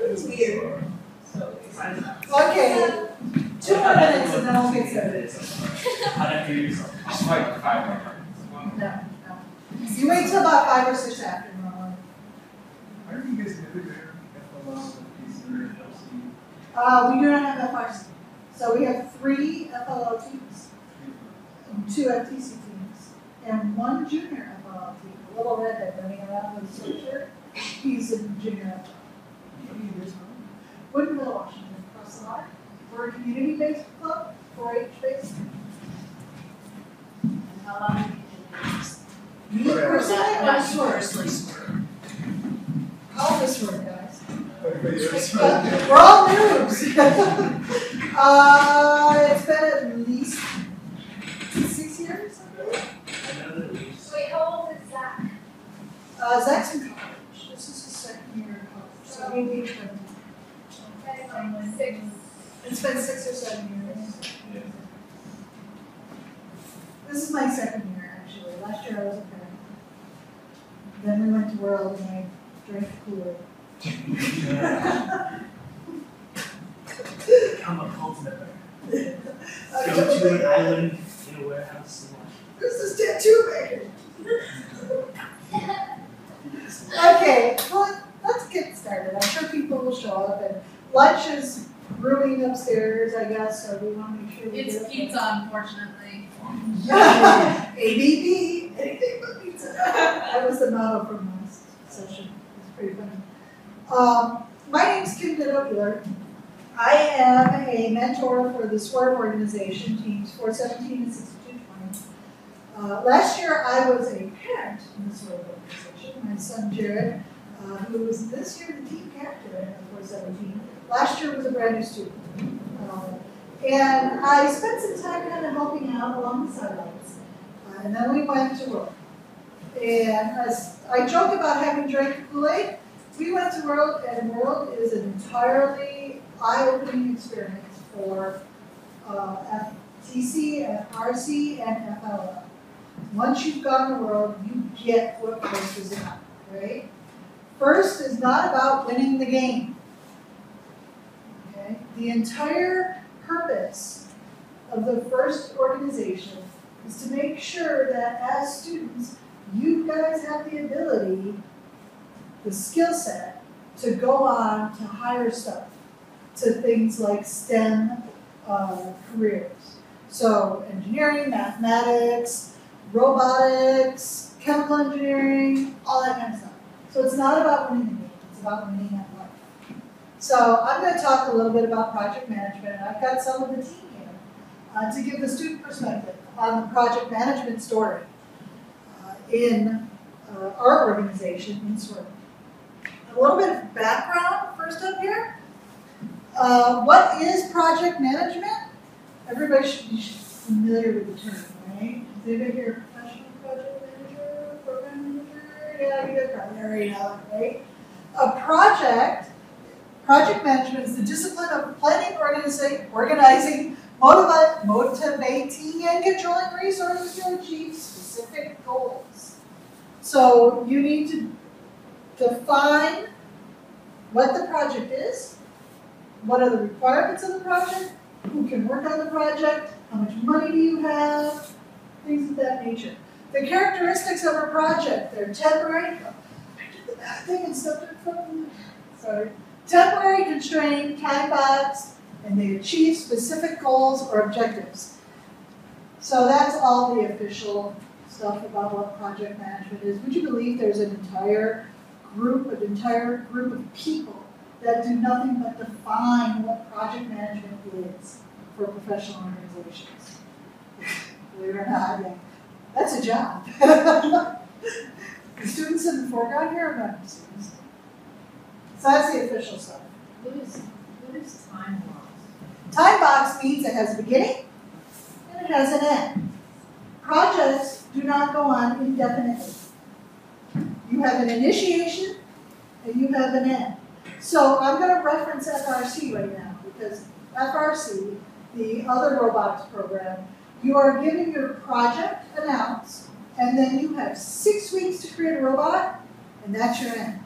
It's weird. Okay, 2 more minutes and then I'll get started. No. You wait till about 5 or 6 after normally. Why are you guys integrating FLL and We do not have FRC. So we have 3 FLL teams, 2 FTC teams, and 1 junior FLL team. A little redhead running around with a sweatshirt. He's a junior FLL. Woodville, Washington, across the water. We're a community-based club, 4-H based. And how long have you been doing Me personally, Not I'm you Swerve. personally, Swerve. All this work, guys. this? We're all noobs. It's been at least 6 years, I believe. Wait, how old is Zach? Zach's in college. This is his 2nd year in college. So he'll be 20. Like 6. It's been 6 or 7 years. This is my 2nd year, actually. Last year I was a parent. Then we went to World and I drank Kool-Aid. I'm a cultivator. Go Okay. to an island in a warehouse and watch. This is tattoo making. Okay, well, let's get started. I'm sure people will show up, and lunch is brewing upstairs, I guess, so we want to make sure we It's get pizza, unfortunately. ABB, anything but pizza. That was the motto from last session. It's pretty funny. My name's Kimbory Ditto-Ehlert. I am a mentor for the Swerve organization, teams 417 and 6220. Last year, I was a parent in the Swerve organization. My son, Jared, who was this year the team captain of 417, last year was a brand new student. And I spent some time kind of helping out along the sidelines. And then we went to World. And as I joke about having drank Kool-Aid, we went to World, and World is an entirely eye-opening experience for FTC, FRC, and FLL. Once you've gone to World, you get what FIRST is about, right? FIRST is not about winning the game. Okay? The entire purpose of the FIRST organization is to make sure that as students, you guys have the ability, the skill set, to go on to higher stuff, to things like STEM careers. So engineering, mathematics, robotics, chemical engineering, all that kind of stuff. So it's not about winning the game, it's about winning at life. So I'm going to talk a little bit about project management, and I've got some of the team here to give the student perspective on the project management story in our organization in Swerve. A little bit of background first up here. What is project management? Everybody should be familiar with the term, right? Does anybody here professional project manager, program manager? Yeah, you guys probably already know it, right? A project management is the discipline of planning, organizing, motivating, and controlling resources to achieve specific goals. So you need to define what the project is, what are the requirements of the project, who can work on the project, how much money do you have, things of that nature. The characteristics of a project, they're temporary. I did the bad thing and stepped in front of me. Sorry. Temporary, constrained, time-boxed, and they achieve specific goals or objectives. So that's all the official stuff about what project management is. Would you believe there's an entire group of people that do nothing but define what project management is for professional organizations? Believe it or not, yeah. That's a job. The students in the foreground here are not students. So that's the official stuff. What is time box? Time box means it has a beginning and it has an end. Projects do not go on indefinitely. You have an initiation and you have an end. So I'm going to reference FRC right now because FRC, the other robotics program, you are giving your project an ounce and then you have 6 weeks to create a robot and that's your end.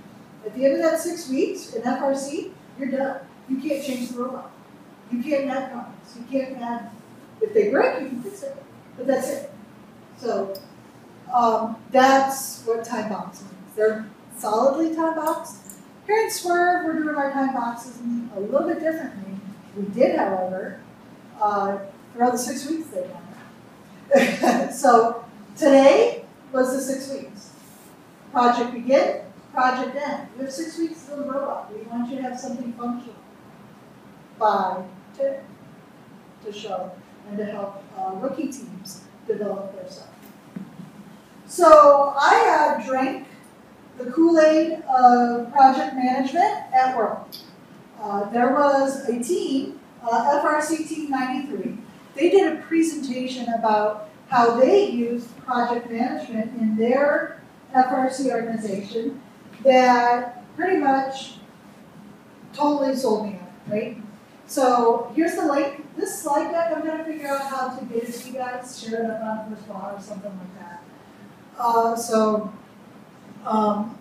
At the end of that 6 weeks in FRC, you're done. You can't change the robot. You can't add comments. You can't add, if they break, you can fix it, but that's it. So that's what time boxes means. They're solidly time boxed. Here in Swerve, we're doing our time boxes a little bit differently. We did, however, throughout the 6 weeks they've done that. So today was the 6 weeks. Project begin, project end. We have 6 weeks to build a robot. We want you to have something functional by today to show and to help rookie teams develop their stuff. So I drank the Kool-Aid of project management at work. There was a team, FRC Team 93. They did a presentation about how they used project management in their FRC organization that pretty much totally sold me on it, right? So here's the link. This slide deck, I'm going to figure out how to get it to you guys, share it up on the first bar or something like that.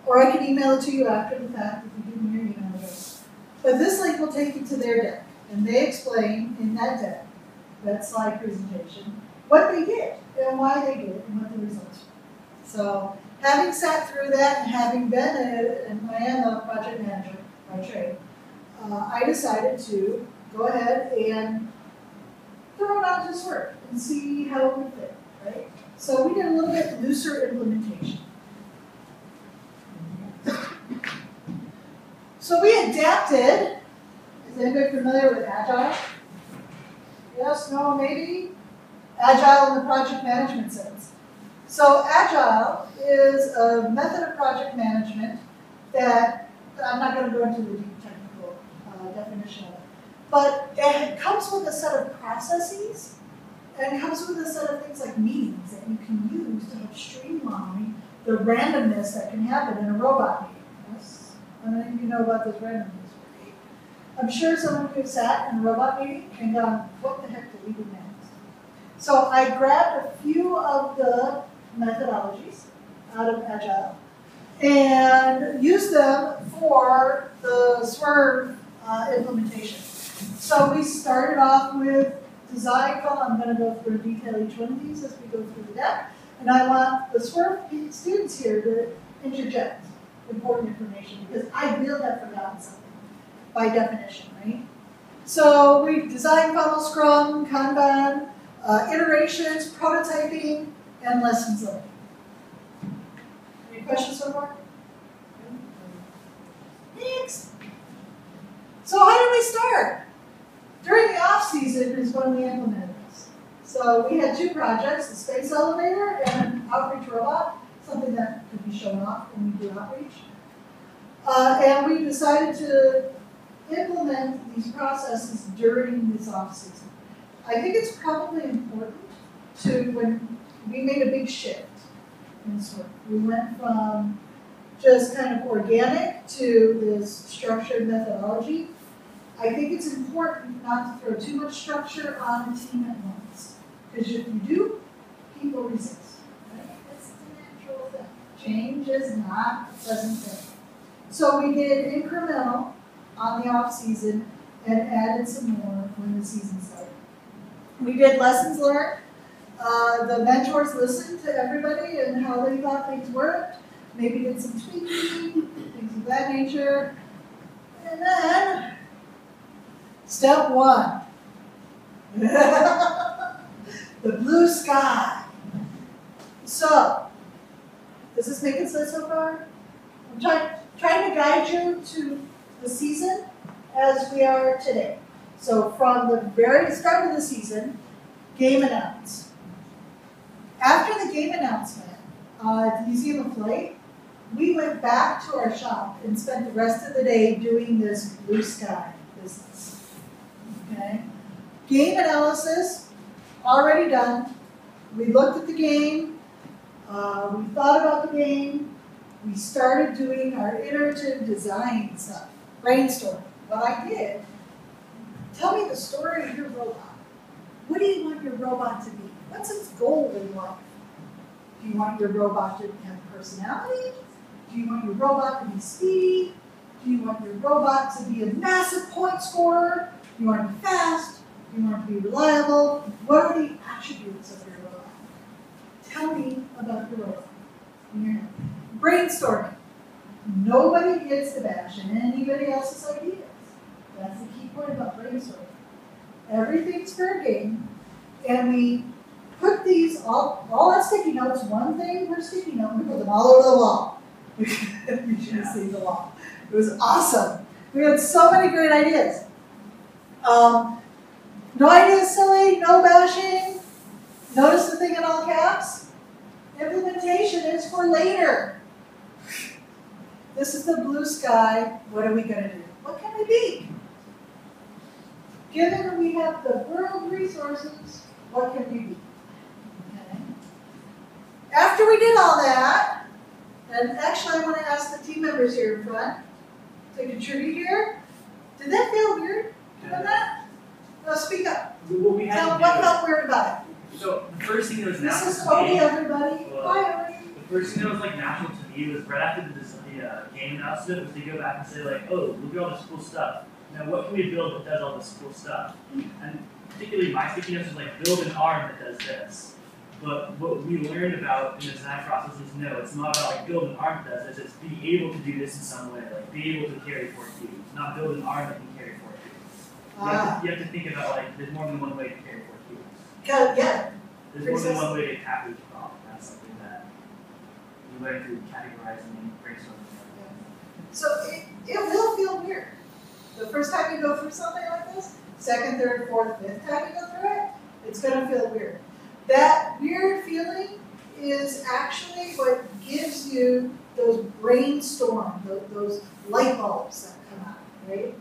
Or I can email it to you after the fact if you give me your email address. But this link will take you to their deck, and they explain in that deck, that slide presentation, what they did and why they did it and what the results were. So having sat through that and having been I am a project manager by trade, I decided to go ahead and throw it out to Swerve and see how it would fit, right? So we did a little bit looser implementation. So we adapted. Is anybody familiar with Agile? Yes, no, maybe? Agile in the project management sense. So Agile is a method of project management that, I'm not going to go into the deep technical definition of it, but it comes with a set of processes and comes with a set of things like meetings that you can use to help streamline the randomness that can happen in a robot meeting. Yes? How many of you know about this randomness? I'm sure some of you have sat in a robot meeting and gone, what the heck did we do next? So I grabbed a few of the methodologies out of Agile and used them for the Swerve implementation. So we started off with design call. I'm going to go through and detail each one of these as we go through the deck. And I want the Swerve students here to interject important information because I will have forgotten something by definition, right? So we design funnel, Scrum, Kanban, iterations, prototyping, and lessons learned. Any questions so far? Next. So how did we start? During the off season is when we implemented this. So we had 2 projects, the space elevator and an outreach robot, something that could be shown off when we do outreach. And we decided to implement these processes during this off season. I think it's probably important to, when we made a big shift in Swerve. We went from just kind of organic to this structured methodology. I think it's important not to throw too much structure on a team at once. Because if you do, people resist. Right? It's the natural thing. Change is not a pleasant thing. So we did incremental on the off season and added some more when the season started. We did lessons learned. The mentors listened to everybody and how they thought things worked. Maybe did some tweaking, things of that nature. And then, step 1. The blue sky. So, does this make sense so far? I'm trying to guide you to the season as we are today. So from the very start of the season, game announce. After the game announcement at the Museum of Flight, we went back to our shop and spent the rest of the day doing this blue sky business. Okay? Game analysis, already done. We looked at the game, we thought about the game, we started doing our iterative design stuff, brainstorming. What I did, tell me the story of your robot. What do you want your robot to be? What's its goal in life? Do you want your robot to have personality? Do you want your robot to be speedy? Do you want your robot to be a massive point scorer? Do you want it to be fast? Do you want it to be reliable? What are the attributes of your robot? Tell me about your robot in your head. Brainstorming. Nobody gets to bash in anybody else's ideas. That's the key point about brainstorming. Everything's fair game, and we put these all on sticky notes, one thing per sticky note, we put them all over the wall. You should have seen the wall. It was awesome. We had so many great ideas. No ideas silly, no bashing. Notice the thing in all caps? Implementation is for later. This is the blue sky. What are we going to do? What can we be? Given that we have the world resources, what can we be? Okay. After we did all that, and actually I want to ask the team members here in front to contribute here. Did that feel weird doing that? No, speak up. What we had Tell to me what do- felt weird about it. So the first thing that was This natural is to Cody, me, everybody. Well, Hi, Cody. the first thing that was like natural to me was right after the game announcement was to go back and say like, oh, look at all this cool stuff. Now what can we build that does all this cool stuff? And particularly my sticky notes was like, build an arm that does this. But what we learned about in the design process is no, it's not about like build an arm that does this, it's be able to do this in some way, like be able to carry 4 cubes, not build an arm that can carry 4 cubes. You have to think about like, there's more than one way to carry 4 cubes. Yeah. There's more than one way to tackle each problem. That's something that you learn through categorizing and brainstorming. So it will feel weird. The first time you go through something like this, second, third, fourth, fifth time you go through it, it's going to feel weird. That weird feeling is actually what gives you those brainstorm, those light bulbs that come out, right?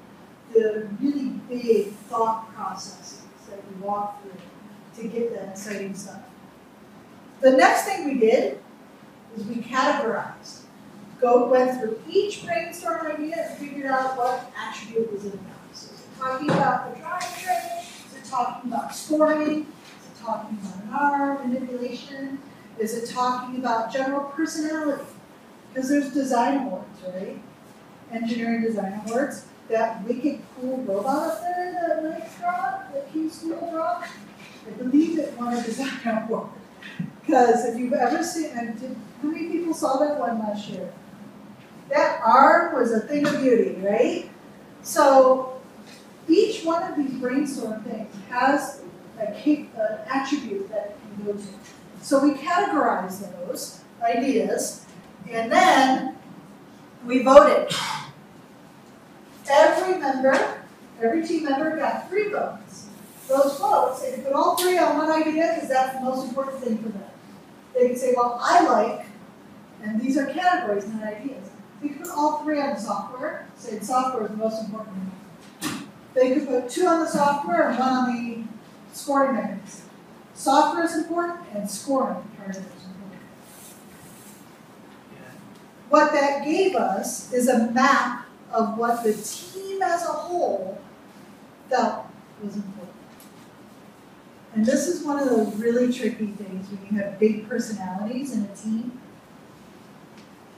The really big thought processes that you walk through to get that exciting stuff. The next thing we did is we categorized. Went through each brainstorm idea and figured out what attribute was it about. So is it talking about the drivetrain? Is it talking about scoring? Is it talking about an arm, manipulation? Is it talking about general personality? Because there's design awards, right? Engineering design awards. That wicked cool robot up there that Mike's brought, that King School brought, I believe it won a design award. Because if you've ever seen, how many people saw that one last year? That arm was a thing of beauty, right? So each one of these brainstorm things has an attribute that it can go to. So we categorize those ideas, and then we voted. Every team member got 3 votes. Those votes, they could put all 3 on one idea because that's the most important thing for them. They could say, well, I like, and these are categories, not ideas. They could put all 3 on the software, say the software is the most important thing. They could put 2 on the software and 1 on the scoring mechanism. Software is important and scoring part of it is important. Yeah. What that gave us is a map of what the team as a whole felt was important. And this is one of the really tricky things when you have big personalities in a team.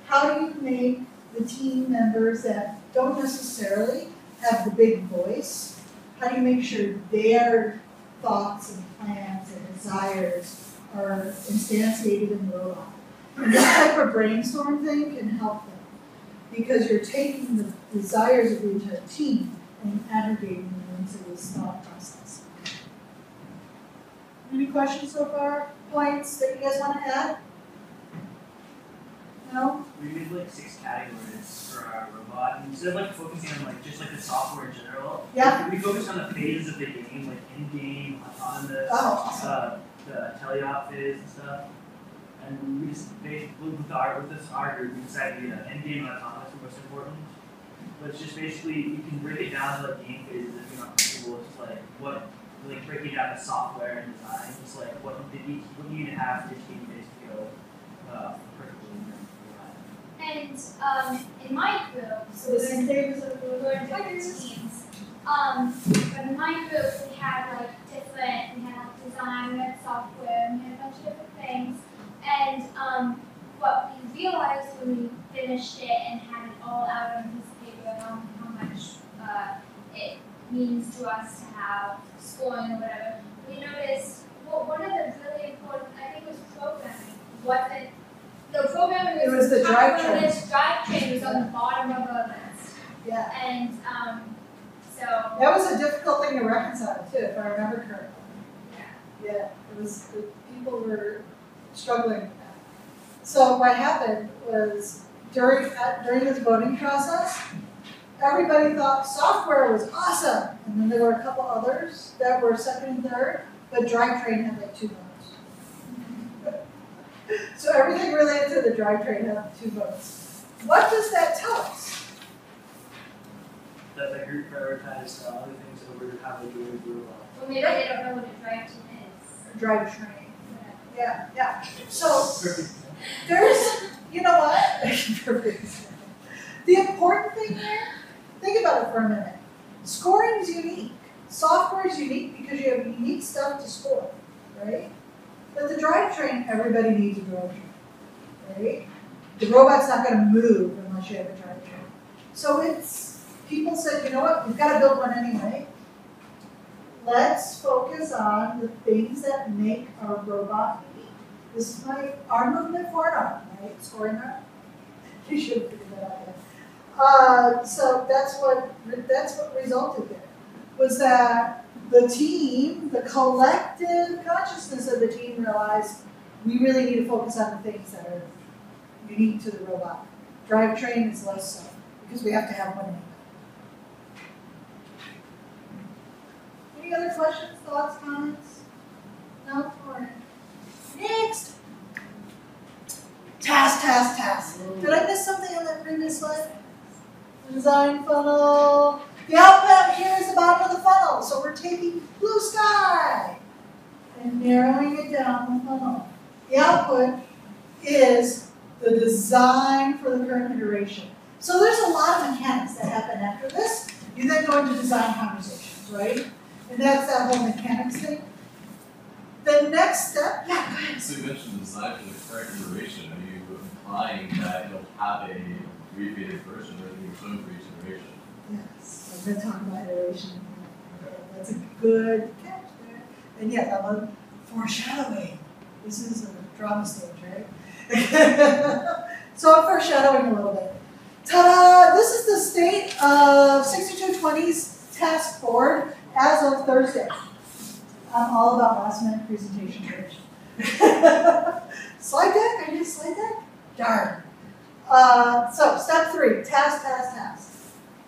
How do you make the team members that don't necessarily have the big voice, how do you make sure their thoughts and plans and desires are instantiated in the robot? And this type of brainstorm thing can help them. Because you're taking the desires of the entire team and aggregating them into this thought process. Any questions so far? Points that you guys want to add? No? We made like 6 categories for our robot. And instead of like focusing on like just like the software in general, Yeah. we focused on the phases of the game, like in-game, autonomous, the teleop phase and stuff. And we just basically with our group, we decided in-game and autonomous were most important. But it's just basically you can break it down to like game phases if you're not comfortable with like what like breaking down the software and design. It's like what you need to have for each game phase to go perfectly. And in my group, so The same thing as we're in different teams. But in my group, we had like different, we had design, we had software, we had a bunch of different things. And what we realized when we finished it and had it all out on this paper how much it means to us to have scoring or whatever, we noticed one of the really important, I think it was programming, wasn't, the programming It was the drivetrain. This drivetrain was on the bottom of our list. Yeah. And so, That was a difficult thing to reconcile too, if I remember correctly. yeah. Yeah, it was, people were struggling with that. So what happened was during this voting process, everybody thought software was awesome. And then there were a couple others that were second and third, but drivetrain had like 2 votes. So everything related to the drivetrain had 2 votes. What does that tell us? That the group prioritized other things over how they do it. Well, maybe they don't know what a drivetrain is. Drivetrain. Yeah. Yeah. So there's, you know what? Perfect. The important thing here, think about it for a minute. Scoring is unique. Software is unique because you have unique stuff to score, right? But the drivetrain, everybody needs a drivetrain, right? The robot's not going to move unless you have a drivetrain. So people said, you know what, we've got to build one anyway. Let's focus on the things that make our robot unique. This is my arm movement forward arm, right? Scoring arm. You should have figured that out yet. So that's what resulted there, was that the team, the collective consciousness of the team realized we really need to focus on the things that are unique to the robot. Drivetrain is less so, because we have to have one anyway. Any other questions, thoughts, comments? No? All right. Next. Task. Did I miss something on that previous slide? Design funnel. The output here is the bottom of the funnel. So we're taking blue sky and narrowing it down the funnel. The output is the design for the current iteration. So there's a lot of mechanics that happen after this. You then go into design conversations, right? And that's that whole mechanics thing. The next step, yeah, go ahead. So you mentioned design for the current iteration. Are you implying that you'll have a abbreviated version or your own for each iteration? Yes, I've been talking about iteration. That's a good catch there. And yeah, I'm on foreshadowing. This is a drama stage, right? So I'm foreshadowing a little bit. Ta-da! This is the state of 6220's task board as of Thursday. I'm all about last minute presentation coach. Slide deck? I need a slide deck? Darn. So step 3, task.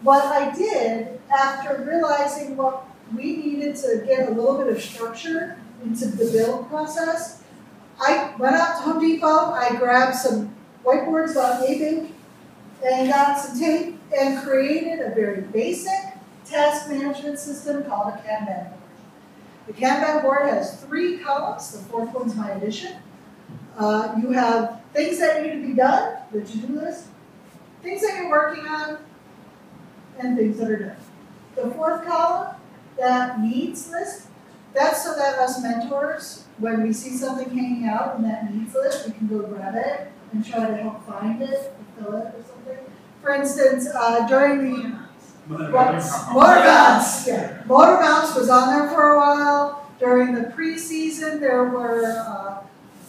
What I did after realizing what we needed to get a little bit of structure into the build process, I went out to Home Depot, I grabbed some whiteboards about yay big, and got some tape and created a very basic task management system called a Kanban board. The Kanban board has 3 columns, the 4th one's my addition. You have things that need to be done, the to-do list, things that you're working on, and things that are done. The 4th column, that needs list, that's so that us mentors, when we see something hanging out in that needs list, we can go grab it and try to help find it, or fill it, or something. For instance, during the motor mounts. Yeah, motor mounts was on there for a while. During the preseason, there were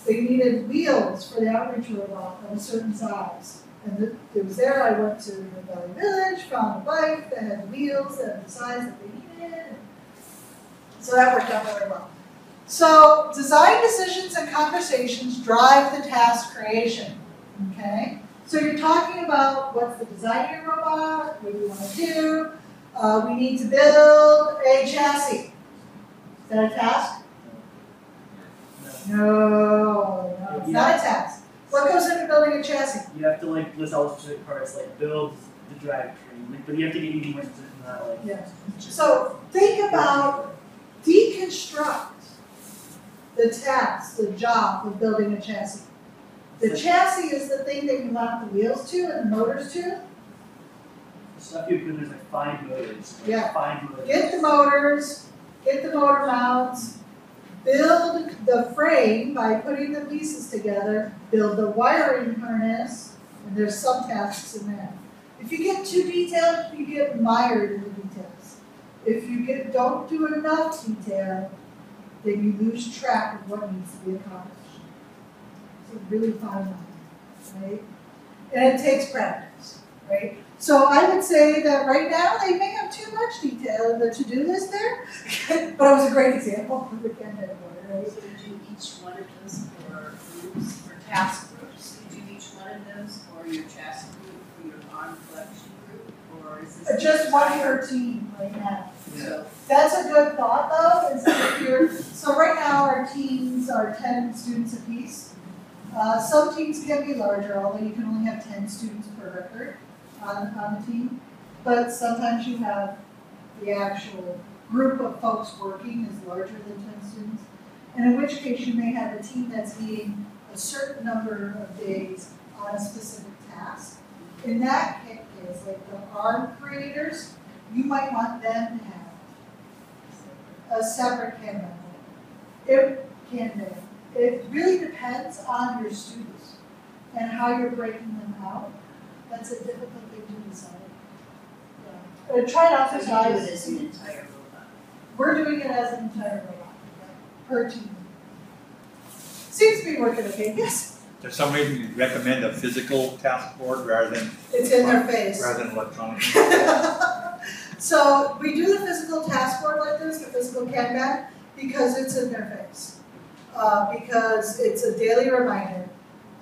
they needed wheels for the outreach robot of a certain size, and it was there. I went to the Valley Village, found a bike that had wheels that had the size that they needed. So that worked out really well. So design decisions and conversations drive the task creation. Okay. So you're talking about what's the design of your robot, what do you want to do, we need to build a chassis. Is that a task? No, it's not a task. What goes into building a chassis? You have to list all the specific parts, build the drivetrain, but you have to get even more specific than that. Yeah. So think about, deconstruct the task, the job of building a chassis. The chassis is the thing that you mount the wheels to and the motors to. The stuff you put in is find motors. Yeah. Find motors. Get the motors, get the motor mounts, build the frame by putting the pieces together, build the wiring harness, and there's some tasks in there. If you get too detailed, you get mired in the details. If you don't do enough detail, then you lose track of what needs to be accomplished. So really fine line, right? And it takes practice, right? So I would say that right now they may have too much detail in the to-do list there, but it was a great example of the Kanban board, right? So you do each one of those for groups, for task groups? You do each one of those for your task group, for your arm collection group, or is this? Just one per team right now. So, That's a good thought though, is that if you're, so right now our teams are 10 students apiece. Some teams can be larger, although you can only have 10 students per record on the team. But sometimes you have the actual group of folks working is larger than 10 students. And in which case you may have a team that's meeting a certain number of days on a specific task. In that case, like the ARM creators, you might want them to have a separate Kanban. It can be. It really depends on your students and how you're breaking them out. That's a difficult thing to decide. Yeah. Try not so to you do it as an entire robot? We're doing it as an entire robot, per team. Seems to be working okay, yes. Does somebody recommend a physical task board rather than It's in their face. electronic? So we do the physical task board like this, the physical Kanban, because it's in their face. Because it's a daily reminder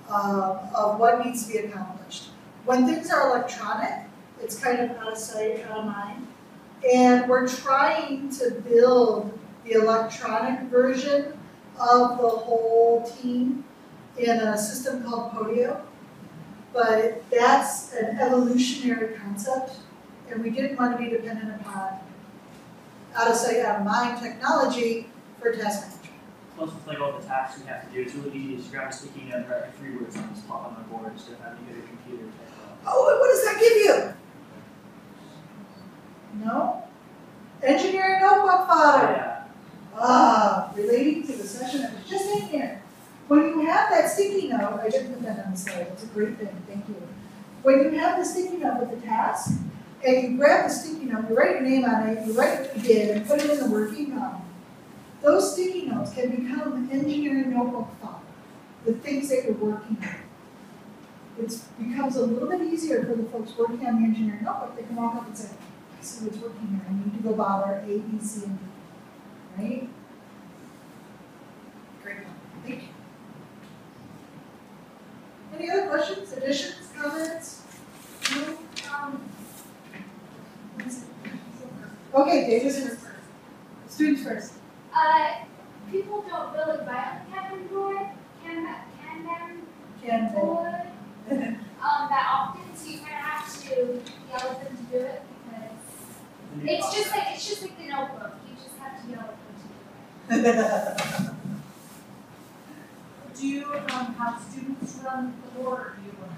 of what needs to be accomplished. When things are electronic, it's kind of out of sight, out of mind. And we're trying to build the electronic version of the whole team in a system called Podio. But that's an evolutionary concept, and we didn't want to be dependent upon out of sight, out of mind technology for task management. Plus, with like all the tasks we have to do, it's really easy to just grab a sticky note, write like 3 words, and just pop on my board instead of having to go to your computer. Oh, what does that give you? No? Engineering notebook fodder. Yeah. Relating to the session that was just in here. When you have that sticky note, I didn't put that on the slide, it's a great thing, thank you. When you have the sticky note with the task, and you grab the sticky note, you write your name on it, you write what you did, and put it in the working column. Those sticky notes can become engineering notebook fodder, the things that you're working on. It becomes a little bit easier for the folks working on the engineering notebook. They can walk up and say, I see what's working here, I need to go bother A, B, C, and D, right? Great one, thank you. Any other questions, additions, comments? No? Okay, Davis first. Students first. People don't really write on the Kanban board, Kanban board, that often, so you kind of have to yell at them to do it because it's just like the notebook. You just have to yell at them to do it. Do you have students run the board, or do you run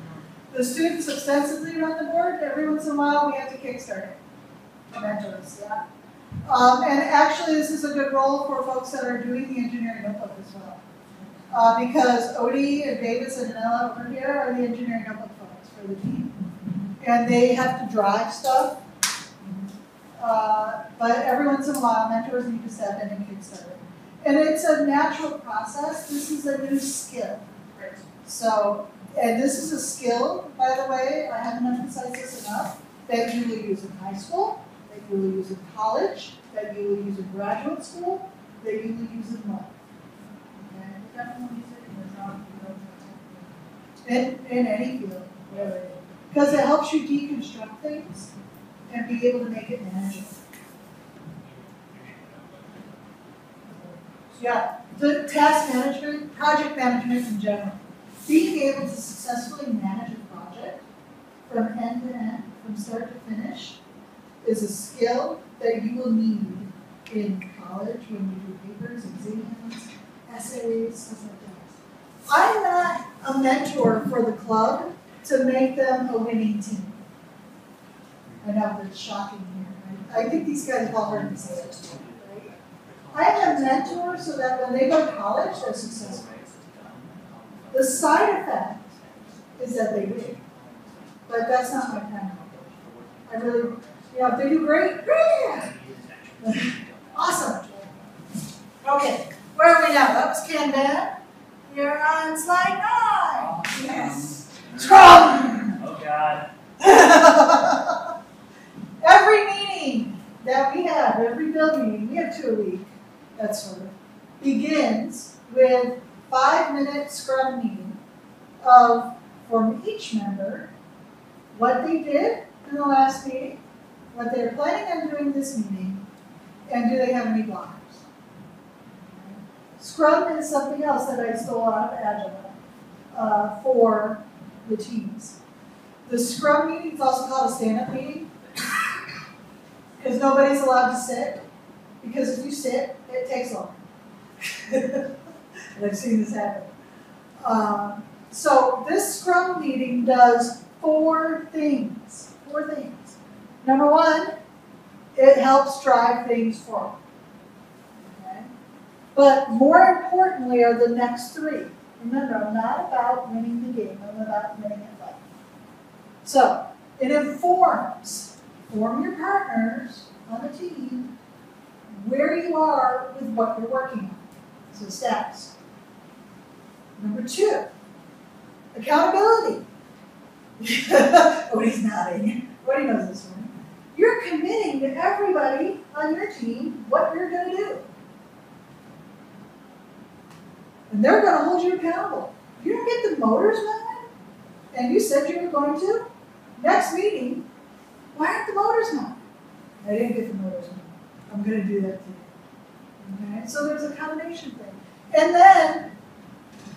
The students ostensibly run the board. Every once in a while, we have to kickstart it. Mentors, yeah. And actually, this is a good role for folks that are doing the engineering notebook as well. Because Odie and Davis and Ella over here are the engineering notebook folks for the team. And they have to drive stuff. But every once in a while, mentors need to step in and kickstart it. And it's a natural process. This is a new skill. So, and this is a skill, by the way, I haven't emphasized this enough, that you will use in high school, that you will use in college, that you will use in graduate school, that you will use in life. Okay? definitely use it in the job, In any field, really. Because it helps you deconstruct things and be able to make it manageable. Yeah, the task management, project management in general. Being able to successfully manage a project from end to end, from start to finish, is a skill that you will need in college when you do papers, exams, essays, stuff like that. I'm not a mentor for the club to make them a winning team. I know that's shocking here. I think these guys have all heard me say it. Right? I'm a mentor so that when they go to college, they're successful. The side effect is that they win. But that's not my primary goal. I really, if they do great, great. Awesome. Okay, where are we now? That was Kanban. You're on slide 9. Yes. Scrum! Oh God. Every meeting that we have, every build meeting, we have 2 a week, that sort of, begins with 5-minute scrum meeting from each member, what they did in the last meeting, what they're planning on doing this meeting, and do they have any blockers? Scrum is something else that I stole out of Agile for the teams. The Scrum meeting is also called a stand-up meeting because nobody's allowed to sit, because if you sit, it takes longer. And I've seen this happen. So this Scrum meeting does 4 things. 4 things. Number 1, it helps drive things forward. Okay? But more importantly are the next 3. Remember, I'm not about winning the game, I'm about winning it life. So, it informs, form your partners on the team where you are with what you're working on. So status. Number 2, accountability. Odie's nodding. Odie knows this one. You're committing to everybody on your team what you're going to do. And they're going to hold you accountable. If you don't get the motors moving, and you said you were going to, next meeting, why aren't the motors moving? I didn't get the motors moving. I'm going to do that today. Okay? So there's a combination thing. And then,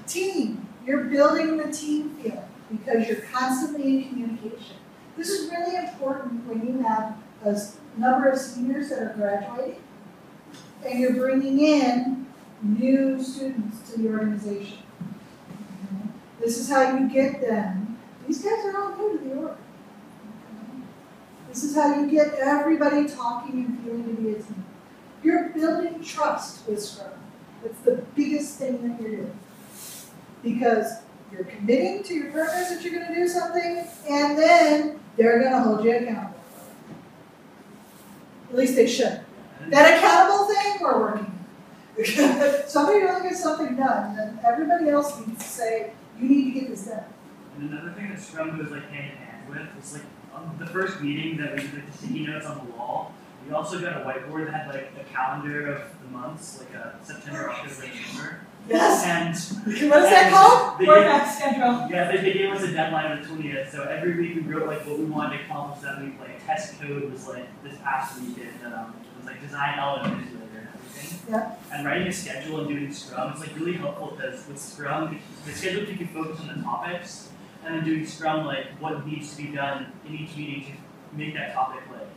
team. You're building the team feeling because you're constantly in communication. This is really important when you have a number of seniors that are graduating and you're bringing in new students to the organization. Okay? This is how you get them. These guys are all new to the org. Okay? This is how you get everybody talking and feeling to be a team. You're building trust with Scrum. That's the biggest thing that you're doing. Because you're committing to your partners that you're going to do something, and then they're going to hold you accountable for it. At least they should. That accountable thing, we're working on. Somebody really gets something done, then everybody else needs to say, you need to get this done. And another thing that Scrum goes like hand in hand with is like on the first meeting that we did like the sticky notes on the wall. We also got a whiteboard that had like a calendar of the months, like a September, October, November. Yes. And what is that called? Work schedule. Yeah, they gave us a deadline of the 20th. So every week we wrote like what we wanted to accomplish that week. Like test code was like this past weekend. It was like design element manipulator and everything. Yeah. And writing a schedule and doing Scrum is like really helpful because with Scrum, the schedule you can focus on the topics, and then doing Scrum like what needs to be done in each meeting to make that topic like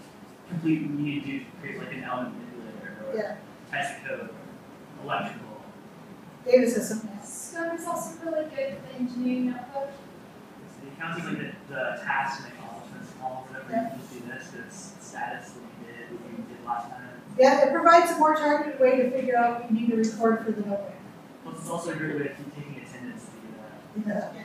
complete. You need to create like an element manipulator or test code or electrical. David says something else. Scrum is also really good for the engineering notebook. It counts as like the tasks and accomplishments column, whatever. You just do this, it's status, what you did last time. Yeah, it provides a more targeted way to figure out what you need to record for the notebook. Plus, it's also a great way to keep taking attendance to do that. Yeah.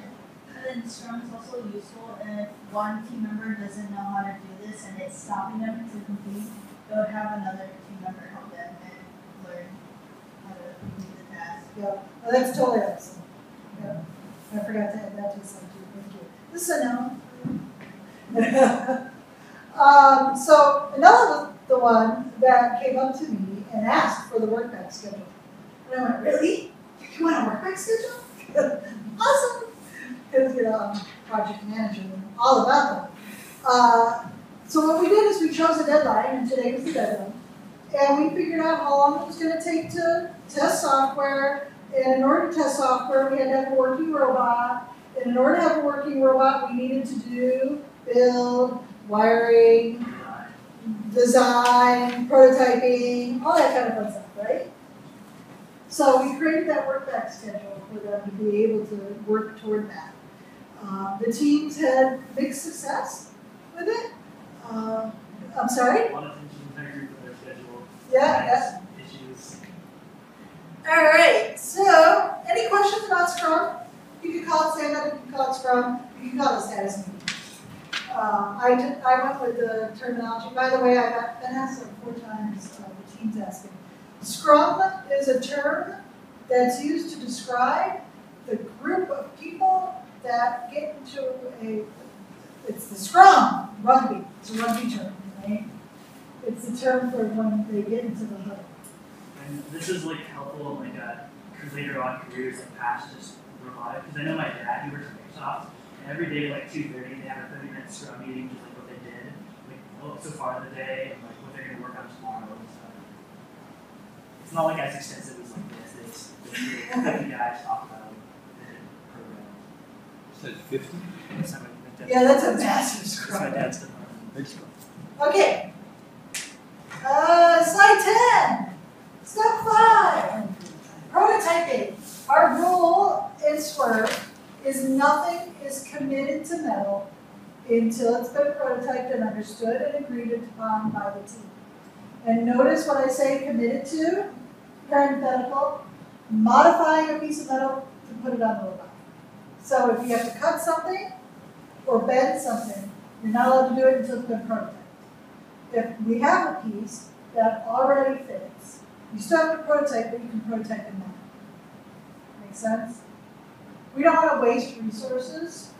And then Scrum is also useful if one team member doesn't know how to do this and it's stopping them to complete, they would have another team member help them and learn how to complete the task. Yeah, well, that's totally awesome. Yeah. I forgot to add that to the slide too. Thank you. This is a no. So Anella was the one that came up to me and asked for the work back schedule. And I went, really? You want a work back schedule? Awesome. Because, I'm project manager and all about them. So what we did is we chose a deadline, and today was the deadline. And we figured out how long it was going to take to test software. And in order to test software, we had to have a working robot. And in order to have a working robot, we needed to do build, wiring, design, prototyping, all that kind of fun stuff, right? So we created that work back schedule for them to be able to work toward that. The teams had big success with it. I'm sorry? A lot of things you can agree with their schedule. Yeah. Issues. All right. So, any questions about Scrum? You can call it stand-up, you can call it Scrum, you can call it status meeting. I went with the terminology. By the way, I got been asked like 4 times. The team's asking. Scrum is a term that's used to describe the group of people that get into it's the Scrum rugby. It's a rugby term, right? It's the term for when they get into the huddle. And this is like helpful in like later on careers like past just robotics. Because I know my dad, he works at Microsoft, and every day like 2:30 they have a 30-minute Scrum meeting, just like what they did, like so far in the day, and like what they're gonna work on tomorrow and stuff. It's not like as extensive as like this. They 50 guys talk about the program. Said 50? Yeah, that's a massive That's Scrum. my dad's department. Big Scrum. Okay. Slide 10. Step 5. Prototyping. Our rule in Swerve is nothing is committed to metal until it's been prototyped and understood and agreed upon by the team. And notice what I say committed to, parenthetical, modifying a piece of metal to put it on the robot. So if you have to cut something or bend something, you're not allowed to do it until it's been prototyped. If we have a piece that already fits, you still have to prototype, but you can prototype it now. Make sense? We don't want to waste resources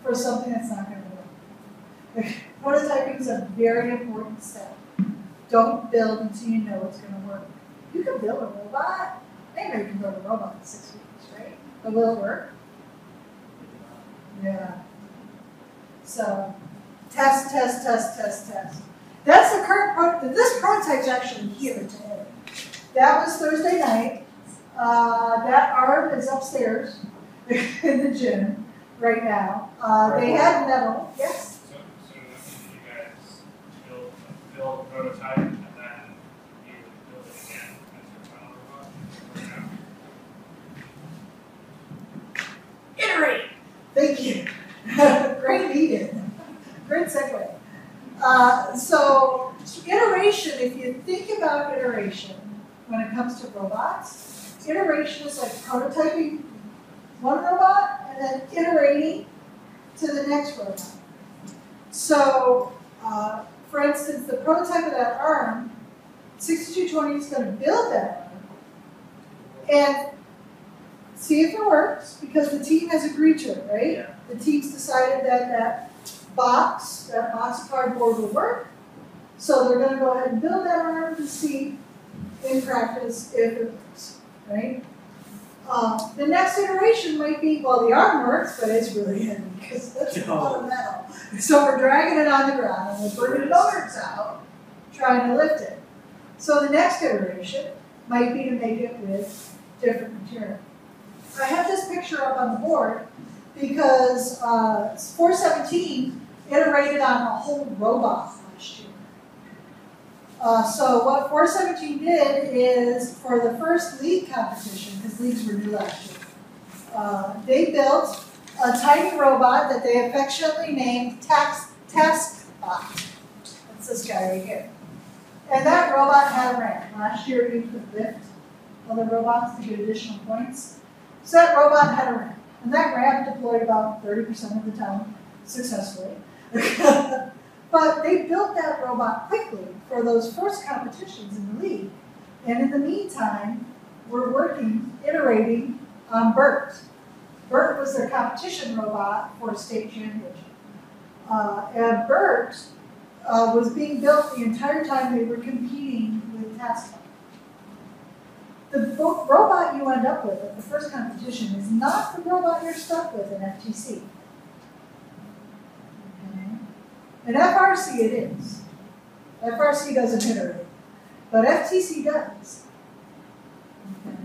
for something that's not going to work. Prototyping is a very important step. Don't build until you know it's going to work. You can build a robot. Anybody can build a robot in 6 weeks, right? But will it work? Yeah. So, test. That's the current prototype. This prototype's actually here today. That was Thursday night. That arm is upstairs in the gym right now. They had metal. Yes? So that means you guys build a prototype and then you build it again as your final robot? Iterate. Thank you. Great meeting. Great segue. So iteration, if you think about iteration when it comes to robots, iteration is like prototyping one robot and then iterating to the next robot. So, for instance, the prototype of that arm, 6220 is going to build that arm and see if it works because the team has agreed to it, right? Yeah. The team's decided that that box of cardboard will work. So they're going to go ahead and build that arm to see in practice if it works, right? The next iteration might be, well, the arm works, but it's really heavy because that's a lot of metal. So we're dragging it on the ground and we're bringing motors out, trying to lift it. So the next iteration might be to make it with different material. I have this picture up on the board because 417 iterated on a whole robot last year. So what 417 did is, for the first league competition, because leagues were new last year, they built a tiny robot that they affectionately named Taskbot. That's this guy right here. And that robot had a ramp. Last year you could lift other robots to get additional points. So that robot had a ramp. And that ramp deployed about 30% of the time successfully. But they built that robot quickly for those first competitions in the league. And in the meantime, we're iterating on Bert. Bert was their competition robot for state championship. And Bert was being built the entire time they were competing with Taskbot. The robot you end up with at the first competition is not the robot you're stuck with in FTC. In FRC it is. FRC doesn't iterate, but FTC does. Okay.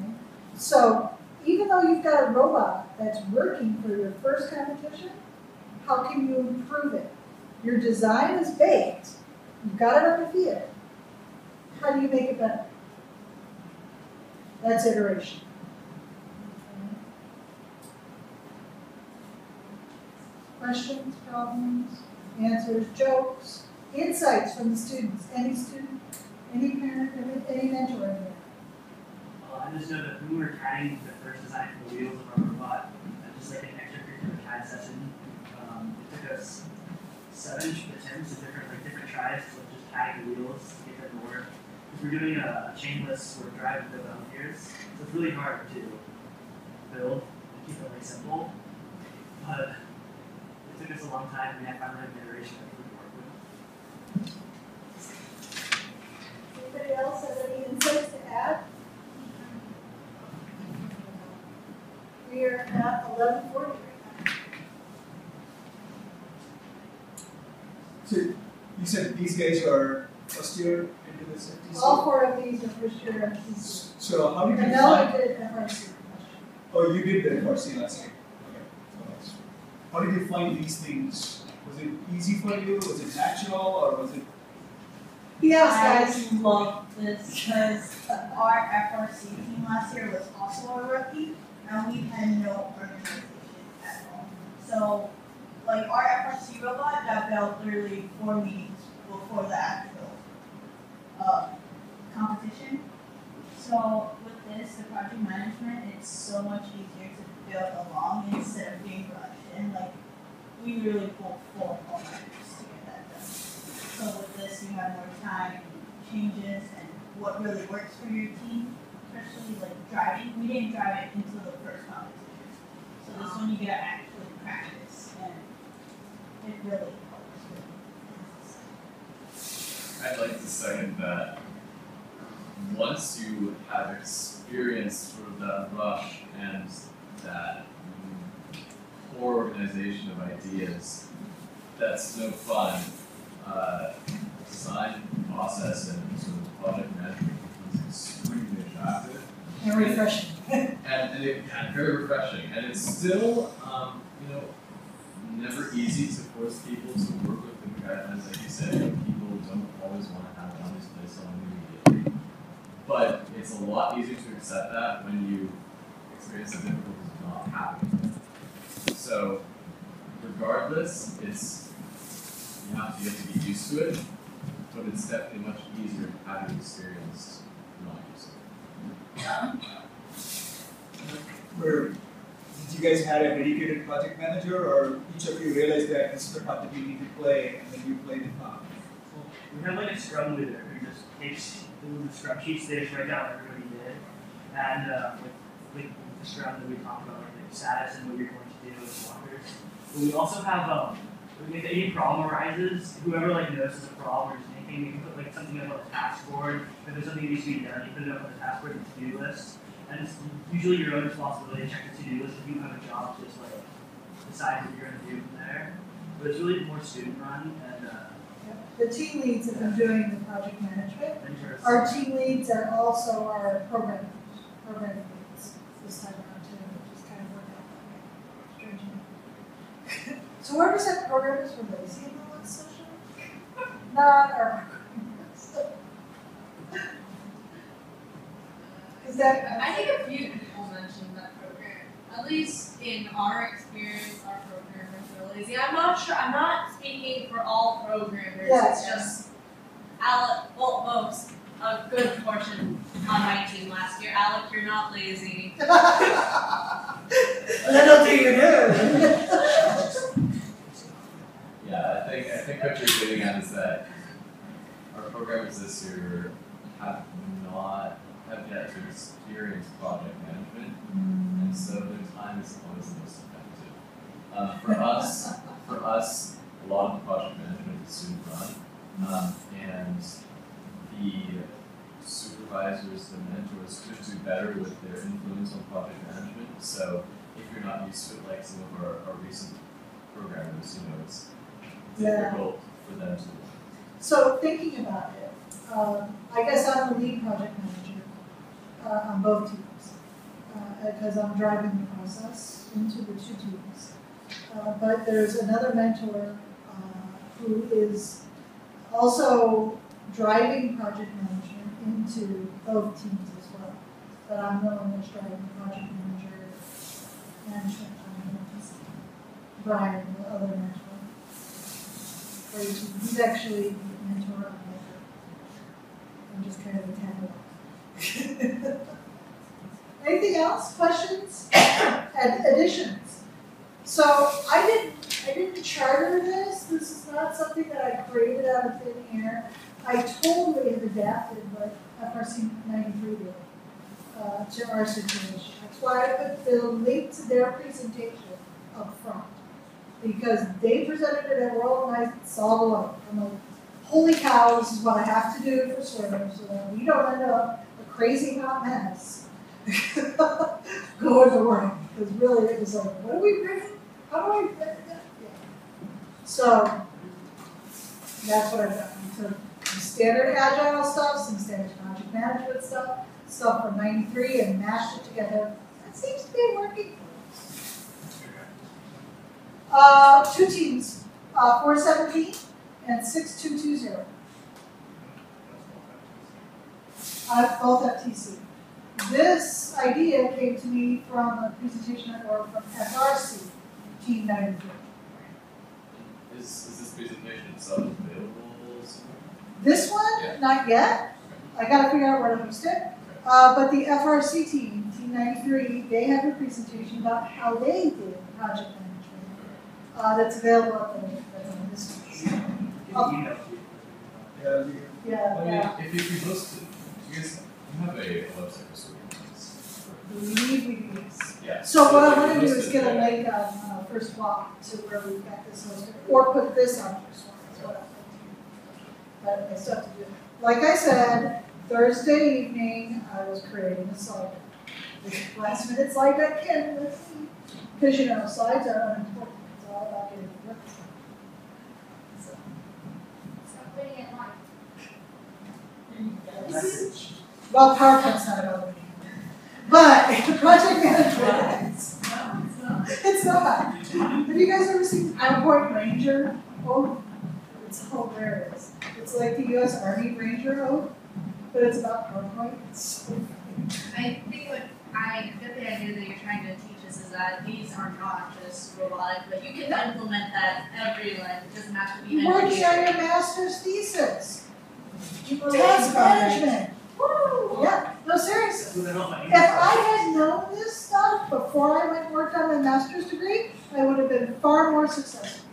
So even though you've got a robot that's working for your first competition, how can you improve it? Your design is baked. You've got it on the field. How do you make it better? That's iteration. Okay. Questions, problems? Answers, jokes, insights from the students. Any student, any parent, any mentor in there? I just know that when we were CADing the first design for the wheels of our robot, just like an extracurricular CAD session, it took us 7 attempts at different tries to just tag the wheels to get them to work. If we're doing a chainless sort of drive with volunteers, so it's really hard to build and keep it really simple. But it took us a long time, and I finally have an iteration that we can work with. Anybody else have any insights to add? We are at 11:40 right now. So you said these guys are first year into this FTC? All 4 of these are first year FTC. So how did you And Ella find? did FRC. Oh, you did the FRC last year. Okay. So that's- How did you find these things? Was it easy for you? Was it natural, or was it? Yes, guys. I love this because our FRC team last year was also a rookie, and we had no organization at all. So, like our FRC robot got built literally 4 meetings before the actual competition. So with this, the project management, it's so much easier to build along instead of being rushed. And like we really pulled 4 all-nighters to get that done. So with this, you have more time, changes, and what really works for your team, especially like driving. We didn't drive it until the first competition. So this one you get to actually practice, and it really helps with I'd like to second that. Once you have experienced sort of that rush and that core organization of ideas, that's no fun. Design process and sort of project management is extremely attractive. And refreshing. And very refreshing. And it's still, never easy to force people to work with the guidelines. Like you said, people don't always want to have all these places on immediately. But it's a lot easier to accept that when you experience the difficulties of not having it. So, regardless, you have to get used to it, but it's definitely much easier having experienced not using it. Did you guys have a dedicated project manager, or each of you realized that this is the part that you need to play, and then you played it out? We have like a scrum leader who just takes the scrum sheets, they just write down what everybody did, and with the scrum that we talked about, like the status and what you're going to do with walkers. But we also have if any problem arises, whoever notices a problem or just anything, we can put something up on the task board. If there's something that needs to be done, you put it up on the task board and the to-do list. And it's usually your own responsibility to check the to-do list if you have a job, just decide what you're going to do from there. But it's really more student run and The team leads have been doing the project management. interesting. Our team leads are also our program leads this time around too, which is kind of worked out that way, strangely. So whoever said programmers were lazy in the last session? Not our programmers. Is that? I think a few people mentioned that program. At least in our experience, our programmers were lazy. I'm not sure. I'm not speaking for all programmers. Yes, It's just most a good portion on my team last year. Alec, you're not lazy. Little do you know. Yeah, I think what you're getting at is that our programmers this year have yet to experience project management, and so their time is always the most effective. For us, a lot of the project management is student run, and the supervisors, the mentors could do better with their influence on project management. So if you're not used to it, like some of our recent programmers, it's difficult for them to. So thinking about it, I guess I'm the lead project manager on both teams because I'm driving the process into the 2 teams. But there's another mentor who is also driving project management into both teams as well. But I'm the one that's driving project management. Brian, the other mentor. He's actually the mentor of mentor. I'm just kind of a tag along. Anything else? Questions? And additions? So I didn't I didn't charter this. This is not something that I created out of thin air. I totally have adapted what FRC 93 did to our situation. That's why I put the link to their presentation up front. Because they presented it at World and I saw the light. I'm like, holy cow, this is what I have to do for Swerve so that we don't end up a crazy hot mess going to work. Because really it was like, what do we bring? How do I bring that? Yeah. So that's what I've done. I took some standard agile stuff, some standard project management stuff from 93 and mashed it together. That seems to be working. 2 teams, 417 and 6220. Both FTC. This idea came to me from a presentation or from FRC, Team 93. Is this presentation itself available somewhere? This one, Yeah. not yet. I gotta figure out where to host it. But the FRC team, Team 93, they have a presentation about how they did project management. That's available at this one. Yeah. If you post it, you guys have a website for Swerve. Believe we do. Yeah. So what I want to if do you is post get it a there- link on First Walk to where we've got this hosted, or put this on First Walk. That's what I'm thinking. But I still have to do it. Like I said, Thursday evening I was creating a slide deck. Last minute slide deck in with me, because you know slides are unimportant. It's all about getting the work done. So. Stop putting it live. Well, PowerPoint's not about it. But project management is. It's not. Have you guys ever seen PowerPoint Ranger? Oh, it's hilarious. It's like the U.S. Army Ranger oath, but it's about PowerPoint. It's so funny. I think what I get the idea that you're trying to teach us is that these are not just robotic, but you can implement that everywhere. It doesn't have to be Working on your engineering. master's thesis. People Task are- management. Woo! Yeah, no, seriously. Who the hell am If I had known this stuff before I went and worked on my master's degree, I would have been far more successful.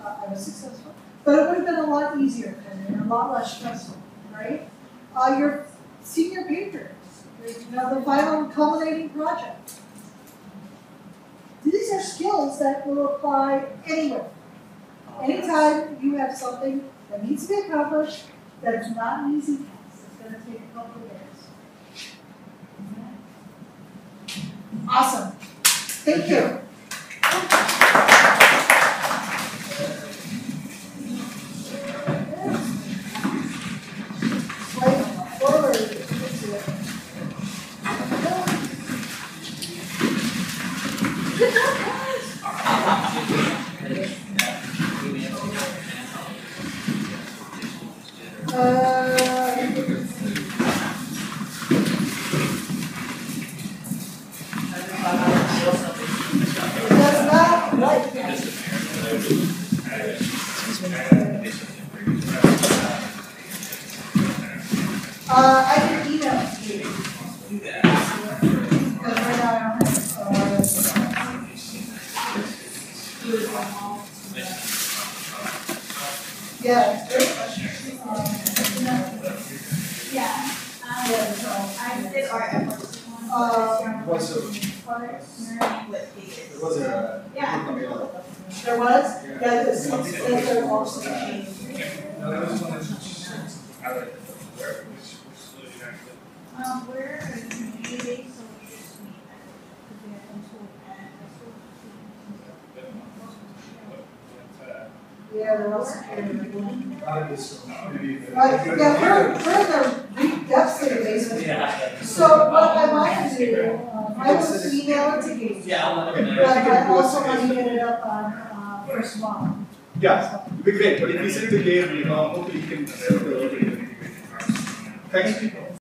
I was successful, but it would have been a lot easier for me and a lot less stressful, right? Your senior paper, the final culminating project. These are skills that will apply anywhere. Anytime you have something that needs to be accomplished, that's not an easy task. It's going to take a couple of days. Awesome. Thank you. Swipe forward. Good job, guys. That's not right. I can email it to you. Because right now I don't have, yeah. Yeah, I did our efforts. What's With was there a? Yeah. There was? Yeah, this is, they're also. No, there was one that's. How did, which solution actually? we're a community, so we just meet Yeah, they're also. Not in this one, maybe. Yeah, we're in the depths of the basement. Yeah. So what I might do, I will email it to you. Yeah, I'll let But them know. I also want to get it up on First Walk. Yeah, it'd be great, but if we send it to Gabe, hopefully he can. Thanks.